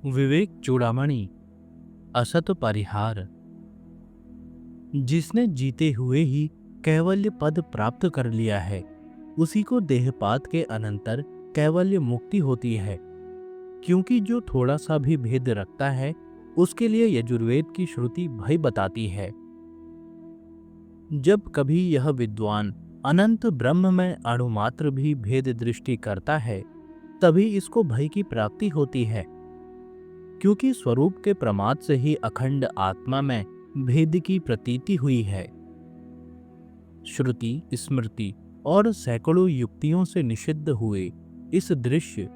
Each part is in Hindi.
विवेक चूड़ामणि। असत परिहार। जिसने जीते हुए ही कैवल्य पद प्राप्त कर लिया है, उसी को देहपात के अनंतर कैवल्य मुक्ति होती है। क्योंकि जो थोड़ा सा भी भेद रखता है, उसके लिए यजुर्वेद की श्रुति भय बताती है। जब कभी यह विद्वान अनंत ब्रह्म में अणुमात्र भी भेद दृष्टि करता है, तभी इसको भय की प्राप्ति होती है। क्योंकि स्वरूप के प्रमाद से ही अखंड आत्मा में भेद की प्रतीति हुई है। श्रुति, स्मृति और सैकड़ों युक्तियों से निषिद्ध हुए इस दृश्य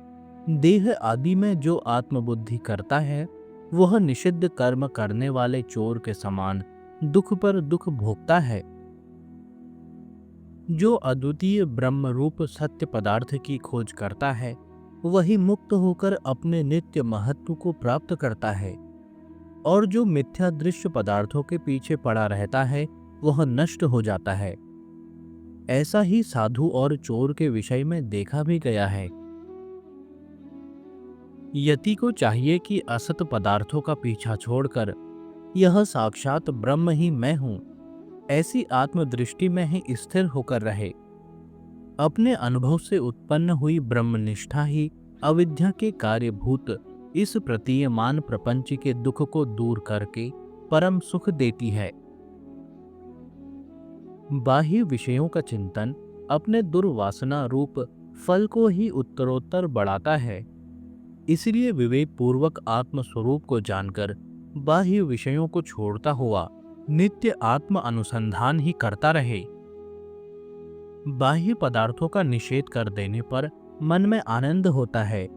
देह आदि में जो आत्मबुद्धि करता है, वह निषिद्ध कर्म करने वाले चोर के समान दुख पर दुख भोगता है। जो अद्वितीय ब्रह्म रूप सत्य पदार्थ की खोज करता है, वही मुक्त होकर अपने नित्य महत्व को प्राप्त करता है। और जो मिथ्या दृश्य पदार्थों के पीछे पड़ा रहता है, वह नष्ट हो जाता है। ऐसा ही साधु और चोर के विषय में देखा भी गया है। यति को चाहिए कि असत पदार्थों का पीछा छोड़कर यह साक्षात ब्रह्म ही मैं हूं, ऐसी आत्मदृष्टि में ही स्थिर होकर रहे। अपने अनुभव से उत्पन्न हुई ब्रह्मनिष्ठा ही अविद्या के कार्यभूत इस प्रतीयमान प्रपंच के दुख को दूर करके परम सुख देती है। बाह्य विषयों का चिंतन अपने दुर्वासना रूप फल को ही उत्तरोत्तर बढ़ाता है। इसलिए विवेक पूर्वक आत्म स्वरूप को जानकर बाह्य विषयों को छोड़ता हुआ नित्य आत्म अनुसंधान ही करता रहे। बाह्य पदार्थों का निषेध कर देने पर मन में आनंद होता है,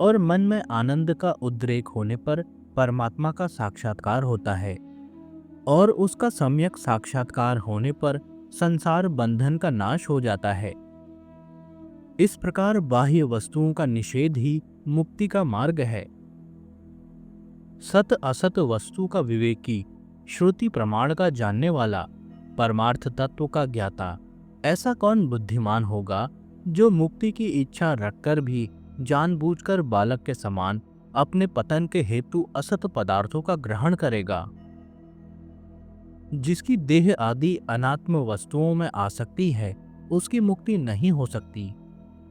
और मन में आनंद का उद्रेक होने पर परमात्मा का साक्षात्कार होता है, और उसका सम्यक साक्षात्कार होने पर संसार बंधन का नाश हो जाता है। इस प्रकार बाह्य वस्तुओं का निषेध ही मुक्ति का मार्ग है। सत असत वस्तु का विवेकी, श्रुति प्रमाण का जानने वाला, परमार्थ तत्व का ज्ञाता, ऐसा कौन बुद्धिमान होगा जो मुक्ति की इच्छा रखकर भी जानबूझकर बालक के समान अपने पतन के हेतु असत पदार्थों का ग्रहण करेगा। जिसकी देह आदि अनात्म वस्तुओं में आसक्ति है, उसकी मुक्ति नहीं हो सकती,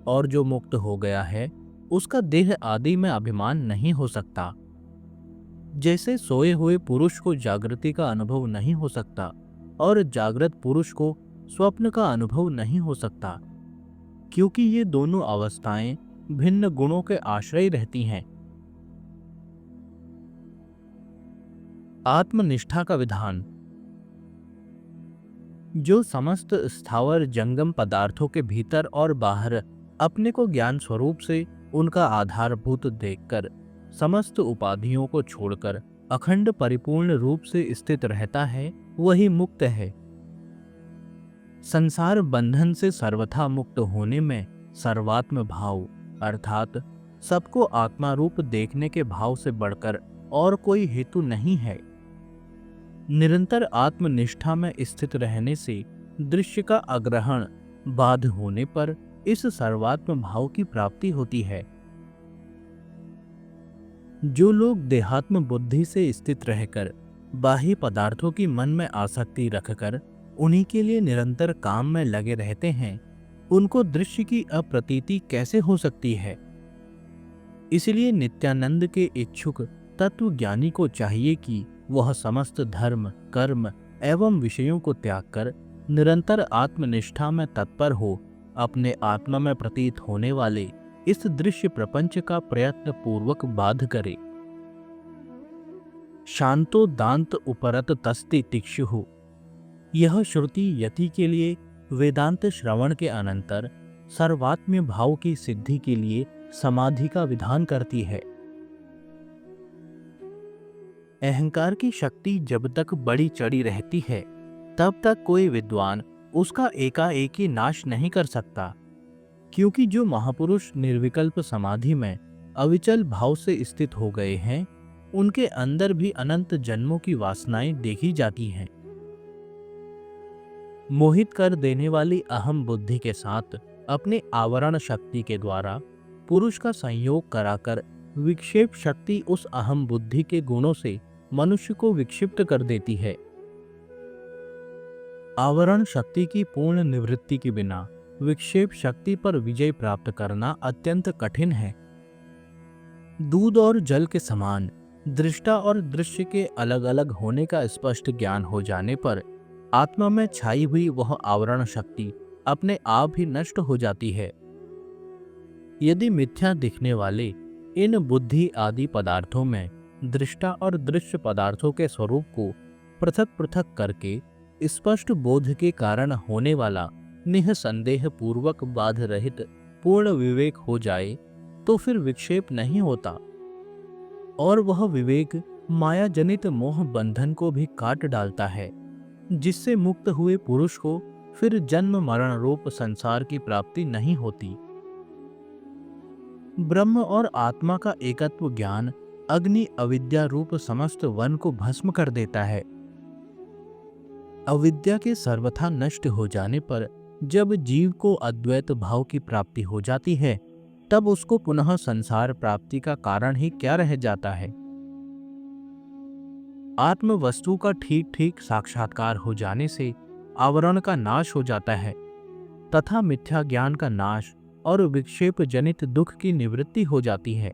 और जो मुक्त हो गया है, उसका देह आदि में अभिमान नहीं हो सकता। जैसे सोए हुए पुरुष को जागृति का अनुभव नहीं हो सकता, और जागृत पुरुष को स्वप्न का अनुभव नहीं हो सकता, क्योंकि ये दोनों अवस्थाएं भिन्न गुणों के आश्रय रहती हैं। आत्मनिष्ठा का विधान। जो समस्त स्थावर जंगम पदार्थों के भीतर और बाहर अपने को ज्ञान स्वरूप से उनका आधारभूत देखकर समस्त उपाधियों को छोड़कर अखंड परिपूर्ण रूप से स्थित रहता है, वही मुक्त है। संसार बंधन से सर्वथा मुक्त होने में सर्वात्म भाव अर्थात सबको आत्मा रूप देखने के भाव से बढ़कर और कोई हेतु नहीं है। निरंतर आत्मनिष्ठा में स्थित रहने से दृश्य का अग्रहण बाध होने पर इस सर्वात्म भाव की प्राप्ति होती है। जो लोग देहात्म बुद्धि से स्थित रहकर बाह्य पदार्थों की मन में आसक्ति रखकर उन्हीं के लिए निरंतर काम में लगे रहते हैं, उनको दृश्य की अप्रतीति कैसे हो सकती है। इसलिए नित्यानंद के इच्छुक तत्वज्ञानी को चाहिए कि वह समस्त धर्म, कर्म एवं विषयों को त्याग कर निरंतर आत्मनिष्ठा में तत्पर हो अपने आत्मा में प्रतीत होने वाले इस दृश्य प्रपंच का प्रयत्न पूर्वक बाध करे। शांतो दांत उपरत तस्ति तिक्षु। यह श्रुति यति के लिए वेदांत श्रवण के अनंतर सर्वात्म्य भाव की सिद्धि के लिए समाधि का विधान करती है। अहंकार की शक्ति जब तक बड़ी चढ़ी रहती है, तब तक कोई विद्वान उसका एकाएक ही नाश नहीं कर सकता। क्योंकि जो महापुरुष निर्विकल्प समाधि में अविचल भाव से स्थित हो गए हैं, उनके अंदर भी अनंत जन्मों की वासनाएं देखी जाती हैं। मोहित कर देने वाली अहम बुद्धि के साथ अपने आवरण शक्ति के द्वारा पुरुष का संयोग कराकर विक्षेप शक्ति उस अहम बुद्धि के गुणों से मनुष्य को विक्षिप्त कर देती है। आवरण शक्ति की पूर्ण निवृत्ति के बिना विक्षेप शक्ति पर विजय प्राप्त करना अत्यंत कठिन है। दूध और जल के समान दृष्टा और दृश्य के अलग अलग होने का स्पष्ट ज्ञान हो जाने पर आत्मा में छाई हुई वह आवरण शक्ति अपने आप ही नष्ट हो जाती है। यदि मिथ्या दिखने वाले इन बुद्धि आदि पदार्थों में दृष्टा और दृश्य पदार्थों के स्वरूप को पृथक पृथक करके स्पष्ट बोध के कारण होने वाला निःसंदेह पूर्वक बाध रहित पूर्ण विवेक हो जाए तो फिर विक्षेप नहीं होता और वह विवेक माया जनित मोह बंधन को भी काट डालता है, जिससे मुक्त हुए पुरुष को फिर जन्म मरण रूप संसार की प्राप्ति नहीं होती। ब्रह्म और आत्मा का एकत्व ज्ञान अग्नि अविद्या रूप समस्त वन को भस्म कर देता है। अविद्या के सर्वथा नष्ट हो जाने पर जब जीव को अद्वैत भाव की प्राप्ति हो जाती है तब उसको पुनः संसार प्राप्ति का कारण ही क्या रह जाता है। आत्म वस्तु का ठीक ठीक साक्षात्कार हो जाने से आवरण का नाश हो जाता है तथा मिथ्या ज्ञान का नाश और विक्षेप जनित दुख की निवृत्ति हो जाती है।